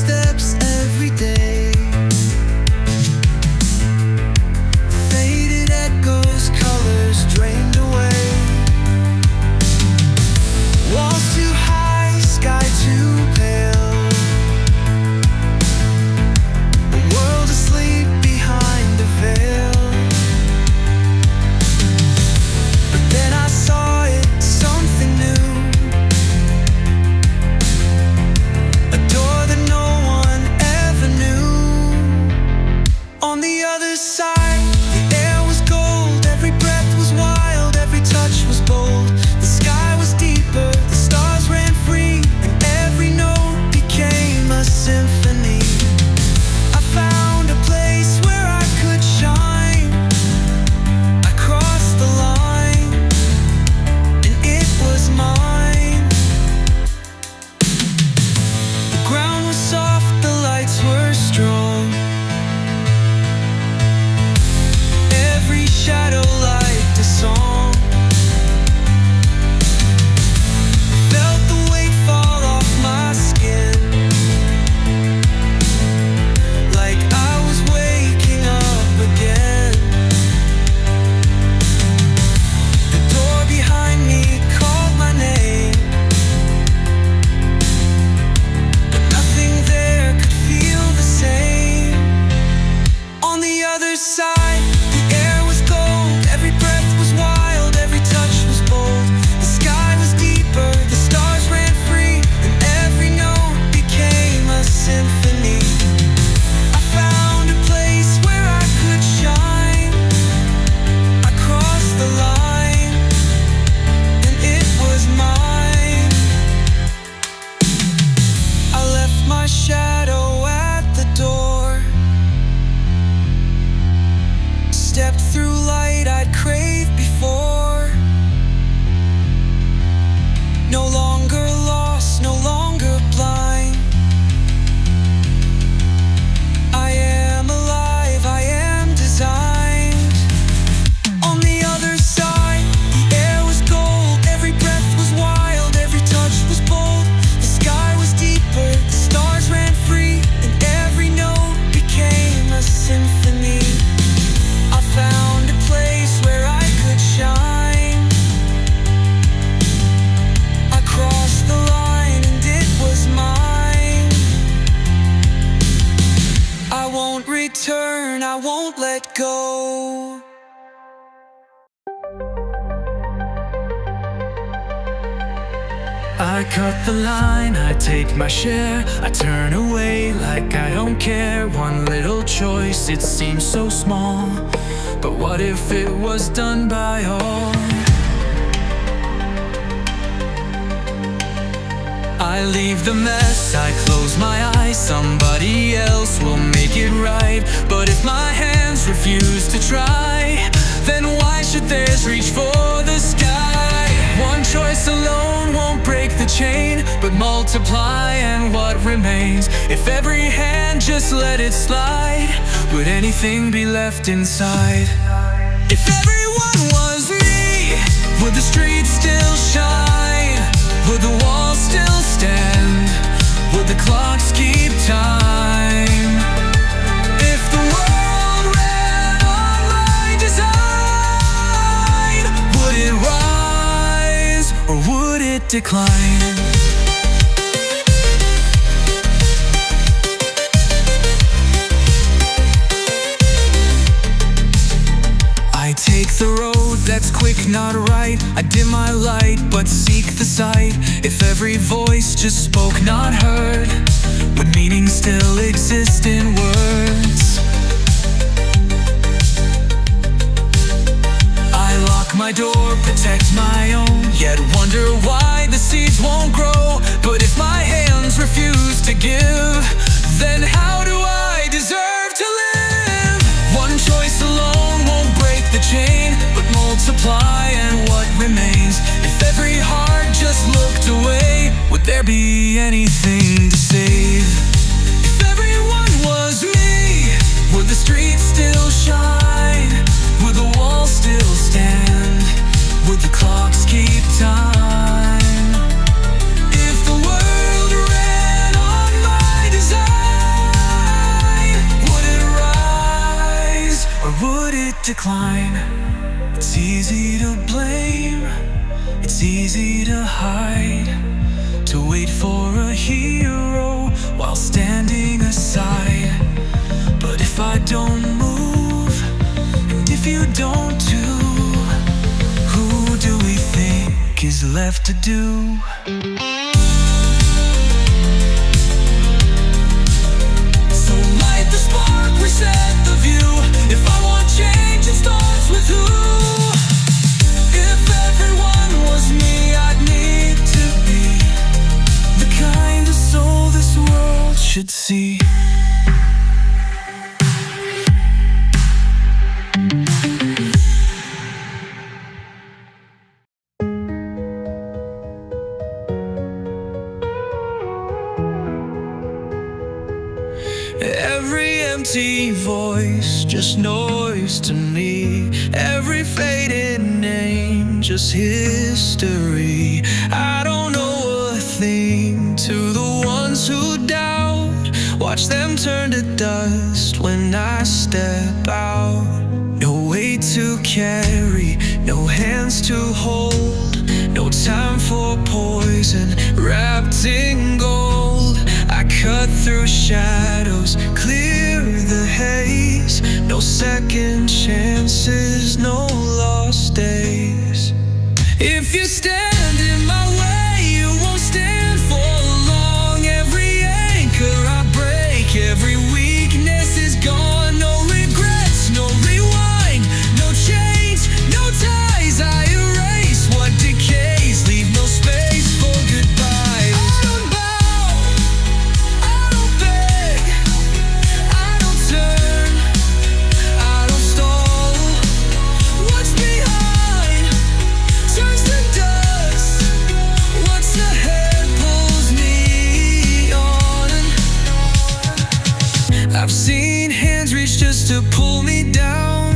footsteps every day. Faded echoes, colors drained away. Walls too high, sky too pale. A world asleep behind a veil. But then I saw it, something new. A door that no one ever knew. On the other side, the air was gold. Every breath was wild, every touch was bold. The sky was deeper, the stars ran free, and every note became a symphony. I found a place where I could shine. I crossed the line, and it was mine. The ground was soft, the lights were strong. Every shadow liked a song. Felt the weight fall off my skin, like I was waking up again. The door behind me called my name, but nothing there could feel the same. On the other side, the air was gold. Every breath was wild, every touch was bold. The sky was deeper, the stars ran free, and every note became a symphony. I found a place where I could shine. I crossed the line, and it was mine. I left my shadow at the door. Stepped through light I'd craved before. No longer lost, no longer blind. I am alive, I am designed. On the other side, the air was gold. Every breath was wild, every touch was bold. The sky was deeper, the stars ran free, and every note became a symphony. I found a place where I could shine. I crossed the line, and it was mine. I won't return, I won't let go. I cut the line, I take my share. I turn away like I don't care. One little choice, it seems so small, but what if it was done by all? I leave the mess, I close my eyes. Somebody else will make it right. But if my hands refuse to try, then why should theirs reach for the sky? One choice alone won't break the chain, but multiply and what remains? If every hand just let it slide, would anything be left inside? If everyone was me, would the streets still shine? Would the walls still stand? Would the clocks keep time? If the world ran on my design, would it rise or would it decline? I take the road that's quick, not right. I dim my light, but seek the sight. If every voice just spoke, not heard, would meaning still exist in words? I lock my door, protect my own, yet wonder why the seeds won't grow. But if my hands refuse to give, then how do I deserve to live? One choice alone won't break the chain, but multiply and what remains? If every heart just looked away, would there be anything to save? If everyone was me, would the streets still shine? Would the walls still stand? Would the clocks keep time? If the world ran on my desire, It's easy to hide, to wait for a hero while standing aside. But if I don't move, and if you don't too, who do we think is left to do? So light the spark, reset the view. If I want change, it starts with who? If everyone was me, I'd need to be the kind of soul this world should see. Every empty voice, just noise to me. Every faded name, just history. I don't know a thing to the ones who doubt. Watch them turn to dust when I step out. No weight to carry, no hands to hold, no time for poison wrapped in gold. I cut through shadows, clear the haze. No second chances, no lost days. If you stand in my way, you won't stand for long. Every anchor I break, every weakness is gone. No regrets, no rewind, no change, no ties. I erase what decays, leave no space for goodbye. I don't bow, I don't beg, I don't turn, I don't stall. What's behind turns to dust, what's ahead pulls me on. I've seen hands reach just to pull me down,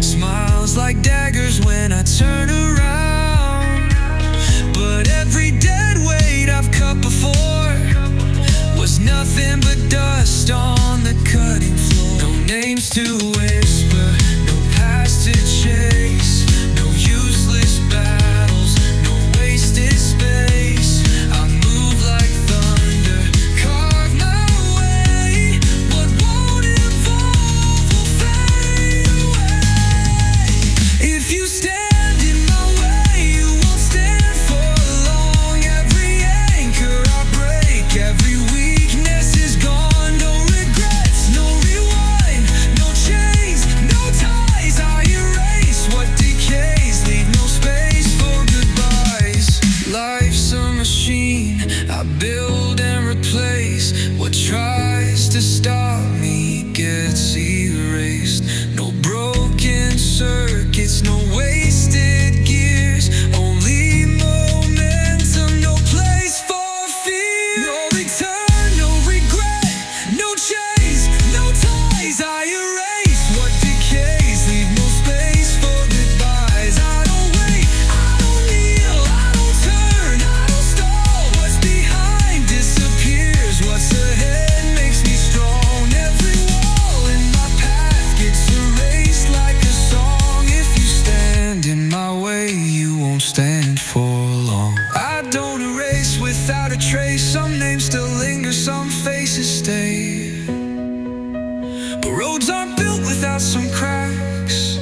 smiles like daggers when I turn around. But every dead weight I've cut before was nothing but dust on the cutting floor. No names to whisper, no past to chase, no useless battles, no wasted space. I move like thunder, carve my way. What won't evolve will fade away. If you stand in my way, you won't stand for long. Every anchor I break, every weakness is gone. No regrets, no rewind, no chains, no ties. I erase what decays, leave no space for goodbyes. Life's a machine, I build and replace. What tries to stop me gets erased. No broken circuits, no wasted gears, only momentum, no place for fear. No return, no regret, no chase, no ties. I erase what decays, leave no space for goodbyes. I don't wait, I don't kneel, I don't turn, I don't stall. What's behind disappears, what's ahead makes me strong. Every wall in my path gets erased like a song. If you stand in my way, you won't stand for long. I don't erase without a trace. Some names still linger, some faces stay. But roads aren't built without some cracks,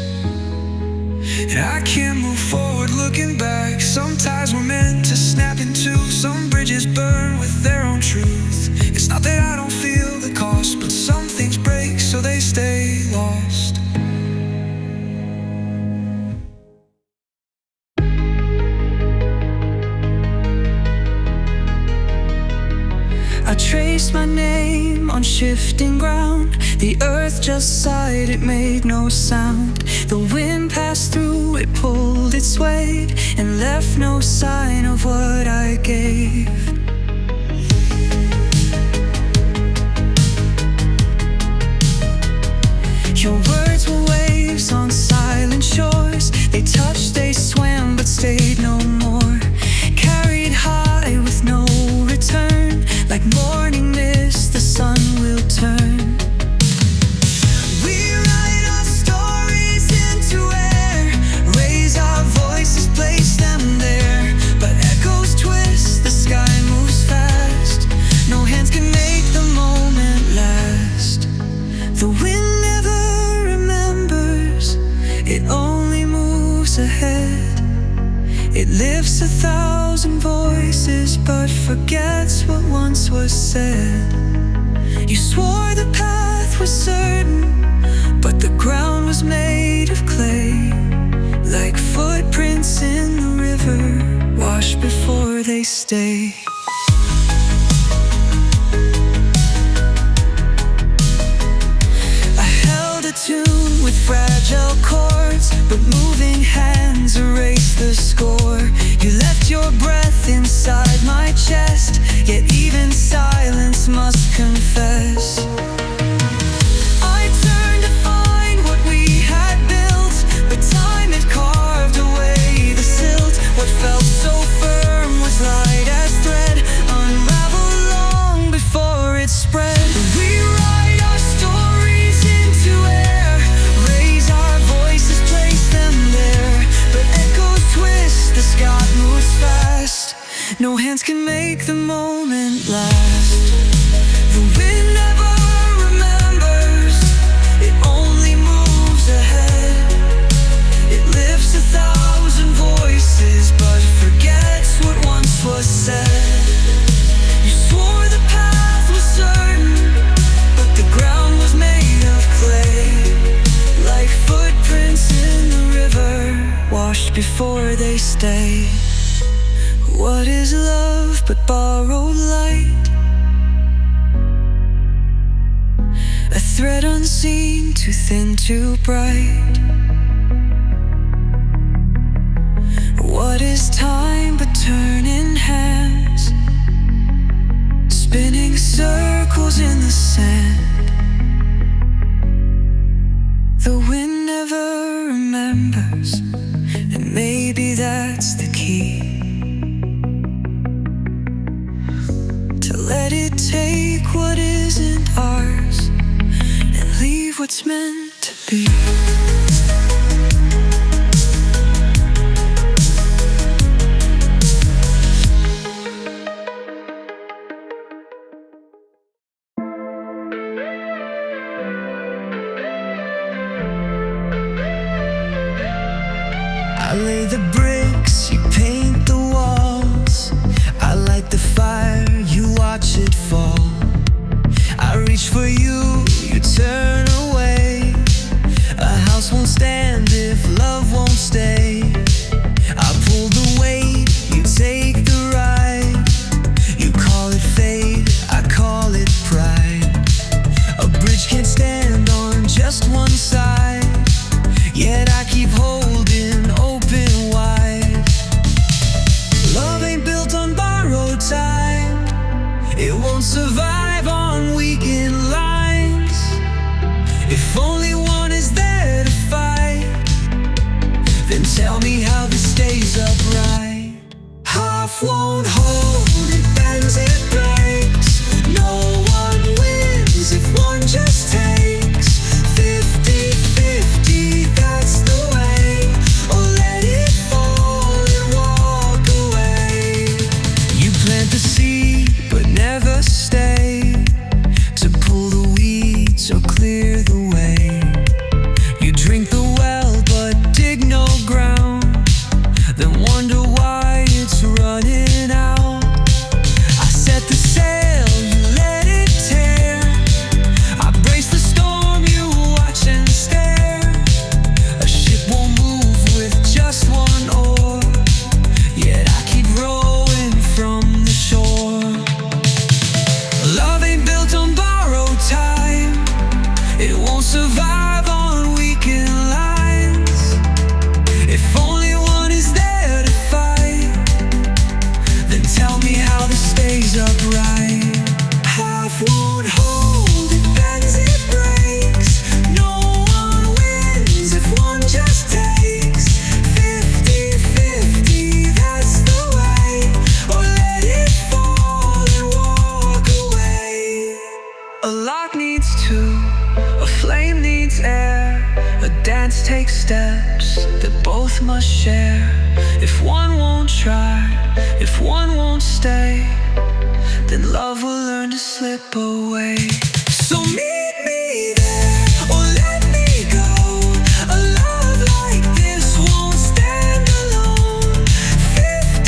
and I can't move forward looking back. Some ties were meant to snap in two, some bridges burn with their own truth. It's not that I don't feel the cost, but some things break so they stay lost. I traced my name on shifting ground. The earth just sighed, it made no sound. The wind passed through, it pulled its weight and left no sign of what I gave. Your words were waves on silent shores. They touched, they swam, but stayed no more. Carried high with no return, like morning mist, the sun will turn. We write our stories into air, raise our voices, place them lifts 1,000 voices but forgets what once was said. You swore the path was certain, but the ground was made of clay, like footprints in the river, washed before they stay. I held a tune with fragile chords, but moving hands erased the score. You left your breath inside my chest, yet even silence must confess. I turned to find what we had built, but time had carved away the silt. What felt so firm was light as thread, unraveled long before it spread. We write our stories into air, raise our voices, place them there, but echoes twist, the sky moves fast. No hands can make the moment last. The wind never remembers, it only moves ahead. It lifts 1,000 voices but forgets what once was said. You swore the path was certain, but the ground was made of clay, like footprints in the river, washed before they stay. What is love but borrowed light? A thread unseen, too thin, too bright. What is time but turning hands, spinning circles in the sand? The wind never remembers, and maybe that's the key. To let it take what isn't ours and leave what's meant to be. I lay the bricks, you paint the walls. I light the fire, you watch it fall. I reach for you, you turn away. A house won't stand if love won't stay. I pull the weight, you take the ride. You call it fate, I call it pride. A bridge can't stand on just one side, yet I keep holding open wide. Love ain't built on borrowed time, it won't survive on weakened lines. If only one is there to fight, then tell me how this stays upright. Half won't hold, it bends, it breaks. No one wins if one just takes. 50-50, that's the way. Or let it fall and walk away. You plant the seed but never stay, to pull the weeds or clear the way. You drink the well but dig no ground, then wonder why it's running out. I set the sail, you let it tear. I brace the storm, you watch and stare. A ship won't move with just one oar, yet I keep rowing from the shore. Love ain't built on borrowed time, it won't survive on weakened lines. If only one is there to fight, then tell me how this stays upright. Half won't hold, it bends, it breaks. No one wins if one just takes. 50-50, that's the way. Or let it fall and walk away. A lock needs two, a flame needs air. A dance takes steps that both must share. If one won't try, if one won't stay, then love will learn to slip away. So meet me there, or let me go. A love like this won't stand alone. 50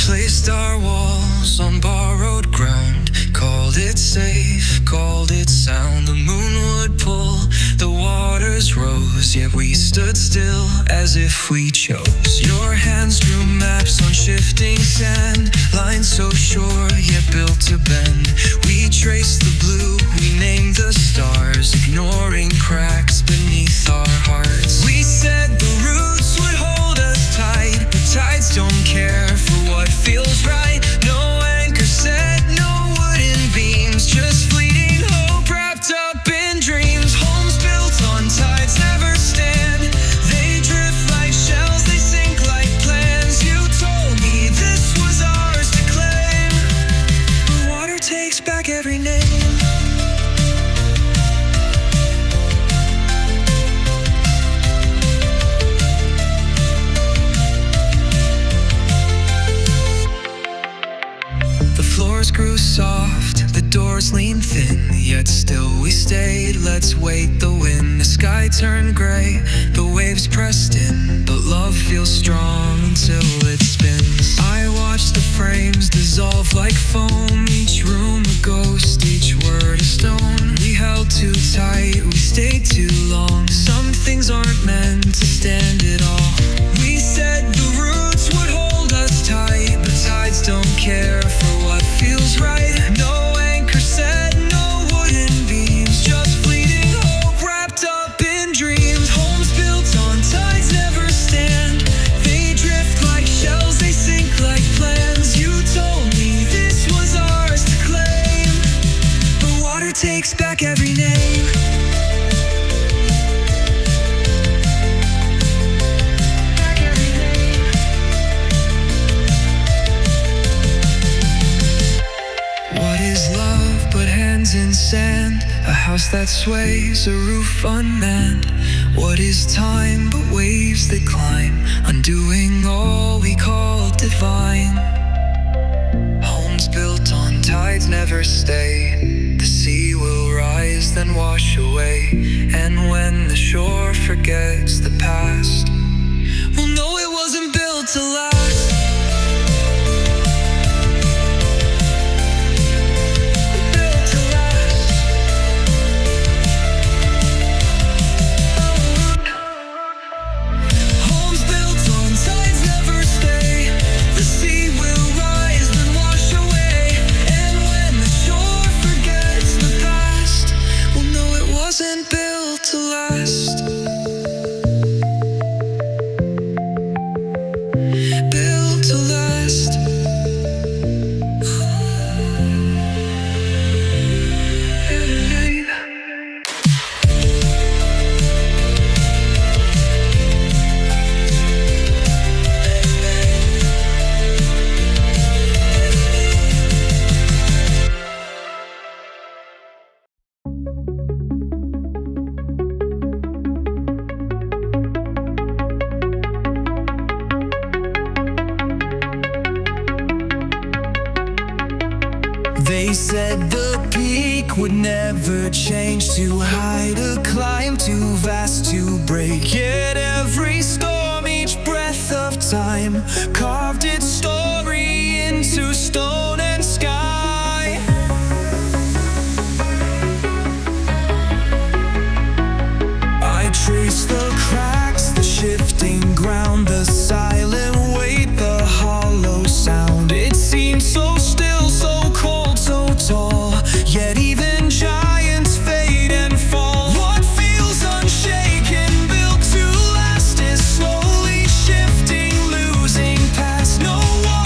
Placed our walls on borrowed ground, called it safe, called it sound. The moon would pull, the waters rose, yet we stood still as if we chose. Your hands drew maps on shifting sand, lines so sure yet built to bend. We traced the blue, we named the stars, ignoring cracks beneath our hearts. We said the roots would hold us tight, the tides don't care for what feels right. No anchor set, no wooden beams, just fleeting hope wrapped up in dreams. Homes built on tides never stand, they drift like shells, they sink like plans. You told me this was ours to claim, but water takes back every name. Grew soft, the doors leaned thin, yet still we stayed. Let's wait the wind. The sky turned gray, the waves pressed in, but love feels strong until it spins. I watched the frames dissolve like foam, each room a ghost, each word a stone. We held too tight, we stayed too long. Some things aren't meant to stand at all. We said the roots would hold us tight, but tides don't care for what feels right. No anchor set, no wooden beams, just fleeting hope wrapped up in dreams. Homes built on tides never stand, they drift like shells, they sink like plans. You told me this was ours to claim, but water takes back every name. In sand, a house that sways, a roof unmanned. What is time but waves that climb, undoing all we call divine? Homes built on tides never stay, the sea will rise then wash away. And when the shore forgets the past, we'll know it wasn't built to last. They said the peak would never change, too high to climb, too vast to break. Yet every storm, each breath of time, carved its story into stone and sky. I trace the cracks, the shifting ground, the silent weight, the hollow sound. It seems so still, so cold, so tall, yet even giants fade and fall. What feels unshaken, built to last, is slowly shifting, losing past. No one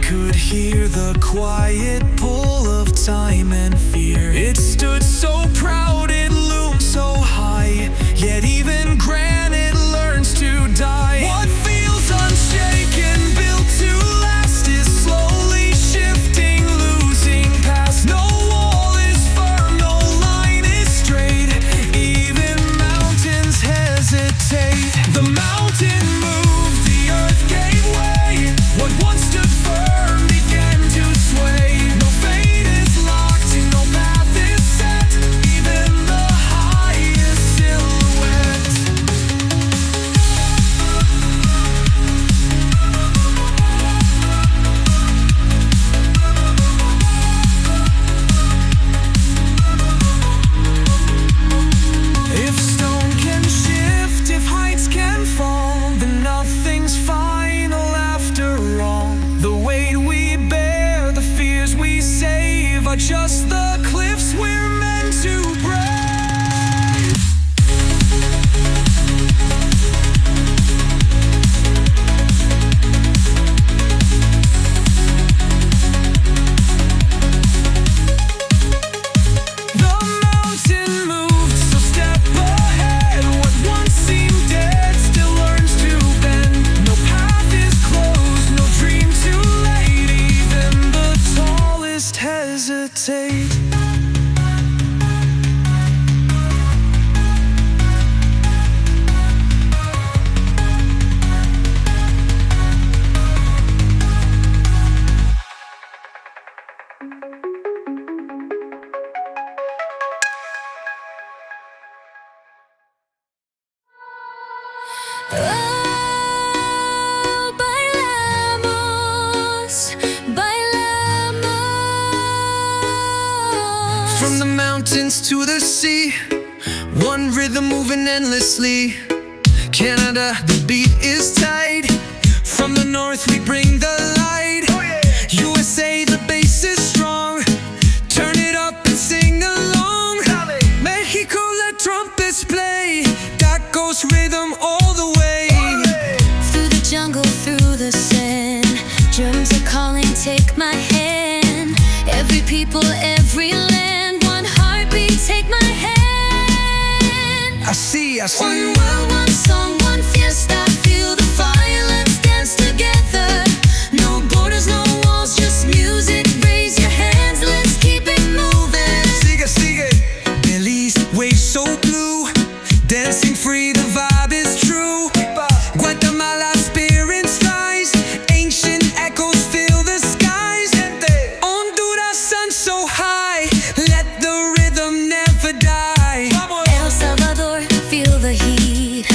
mind could hear the quiet pull of time and fear. It stood so proud, it loomed so high, yet even granite learns to die. What feels unshaken, built to last, is slowly shifting, losing past. No wall is firm, no line is straight, even mountains hesitate. The mountain moved, the earth gave way. What once stood firm began to sway. No fate is locked, no path is set, even the highest silhouette. If stone can shift, if heights can fall, then nothing's final after all. The weight we bear, the fears we save, are just the cliffs we're meant to break. The mountain moved, so step ahead. What once seemed dead still learns to bend. No path is closed, no dream too late, even the tallest hesitate. Oh, bailamos, bailamos. From the mountains to the sea, one rhythm moving endlessly. Canada, the beat is tight. From the north we bring the light. USA, the bass is strong. Turn it up and sing along. Mexico, let trumpets play. That goes rhythm all the way. Through the jungle, through the sand, drums are calling, take my hand. Every people, every land, one heartbeat, take my hand. I see. One world, one song, one fiesta. Feel the fire, let's dance together. No borders, no walls, just music. Raise your hands, let's keep it moving. Sigue, sigue. Belize, waves so blue. Dancing free, the vibe is true. Guatemala, spirits rise. Ancient echoes fill the skies. Honduras, sun so high. Let the rhythm never die. El Salvador, feel the heat.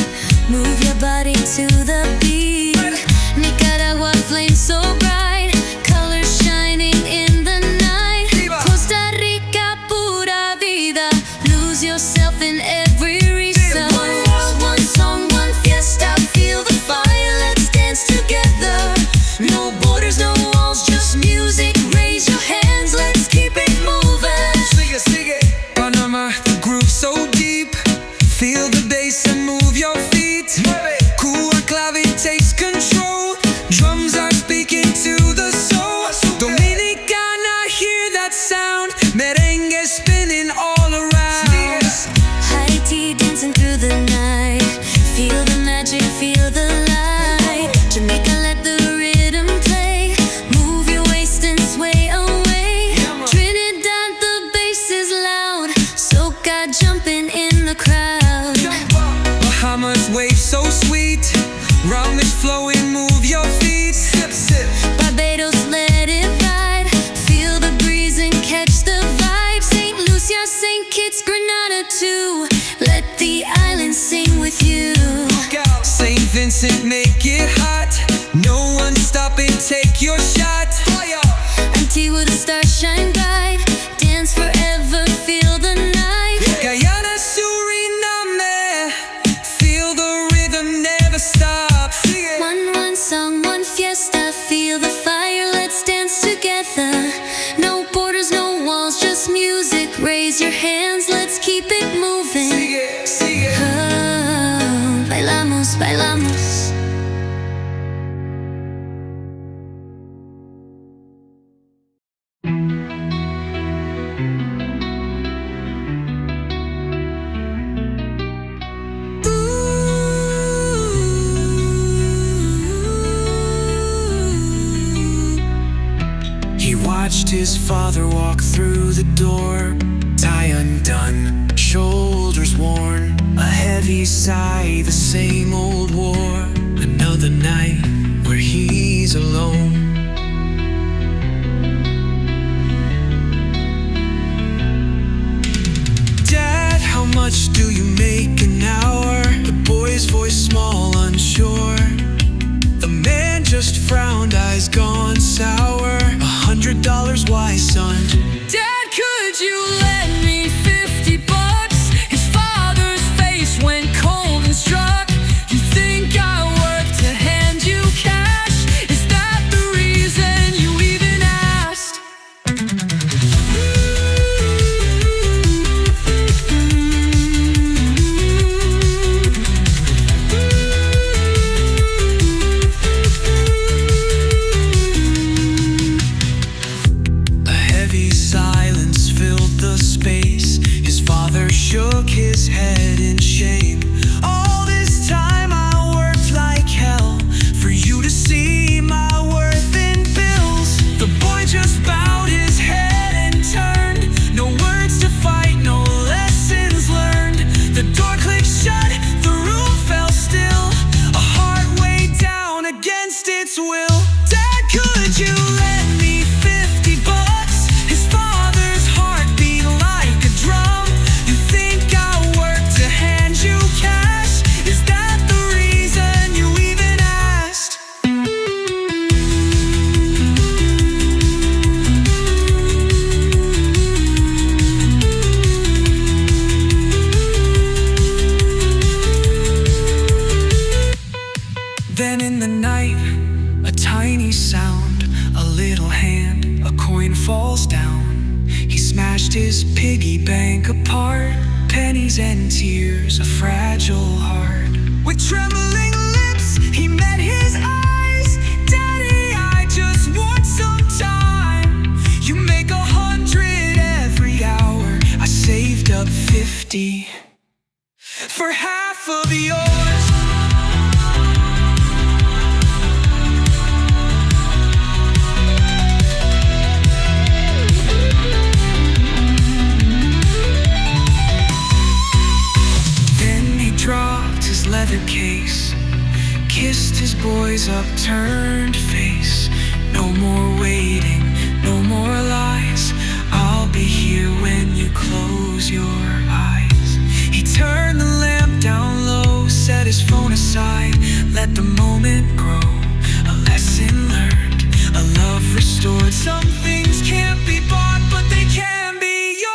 Move your body to the beat. Nicaragua, flame so bright. Colors shining in the night. Costa Rica, pura vida. Lose yourself in every reason. One world, one song, one fiesta. Feel the fire, let's dance together. No borders, no walls, just music. Raise your hands, let's keep it moving. Sigue, sigue. Panama, the groove so deep. Feel the bass and move your feet. Cuba clave takes control. Drums are speaking to the soul. Dominicana, hear that sound. Merengue spinning all around. Haiti dancing through the night. Feel the magic, feel the light. Jamaica, let the rhythm play. Move your waist and sway away. Trinidad, the bass is loud. Soca jumping in the crowd. Bahamas, waves so sweet. Rum is flowing, move your feet. Sip, sip. Barbados, let it ride. Feel the breeze and catch the vibe. St. Lucia, St. Kitts, Grenada too. Let the island sing with you. St. Vincent, make it hot. No one stopping, take your shot. Antigua, the stars shine bright. Dance forever, feel the night. Guyana, Suriname, feel the rhythm never stop. One song, one fiesta. Feel the fire, let's dance together. No borders, no walls, just music. Raise your hands, let's keep it moving. Sigue, sigue. Oh, bailamos, bailamos. his father walk through the door. Tie undone, shoulders worn, a heavy sigh, the same old war. Another night where he's alone. Dad, how much do you make an hour? The boy's voice small, unsure. The man just frowned, eyes gone sour. $100, why, son? Dad, could you lend me $50? His father's face went cold and struck. You think I work to hand you cash? Is that the reason you even asked? Silence filled the space. His father shook his head in shame. All this time I worked like hell for you to see my worth in bills. The boy just bowed his head and turned. No words to fight, no lessons learned. The door clicked shut, the room fell still. A heart weighed down against its will. Dad, could you lend me $50? Then in the night, a tiny sound, a little hand, a coin falls down. He smashed his piggy bank apart, pennies and tears, a fragile heart. With trembling lips, he met his eyes. Daddy, I just want some time. You make 100 every hour. I saved up 50 for half of yours. Dropped his leather case, kissed his boy's upturned face. No more waiting, no more lies. I'll be here when you close your eyes. He turned the lamp down low, set his phone aside, let the moment grow. A lesson learned, a love restored. Some things can't be bought, but they can be yours.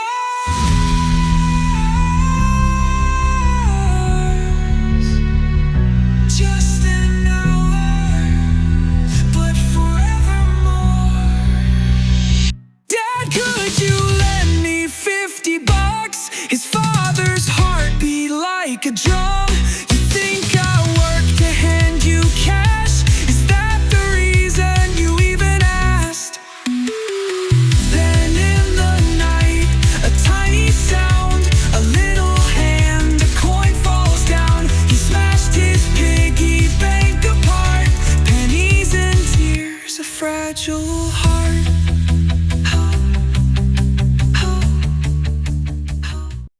His father's heart beat like a drum. You think I work to hand you cash? Is that the reason you even asked? Then in the night, a tiny sound, a little hand, a coin falls down. He smashed his piggy bank apart, pennies and tears, a fragile heart.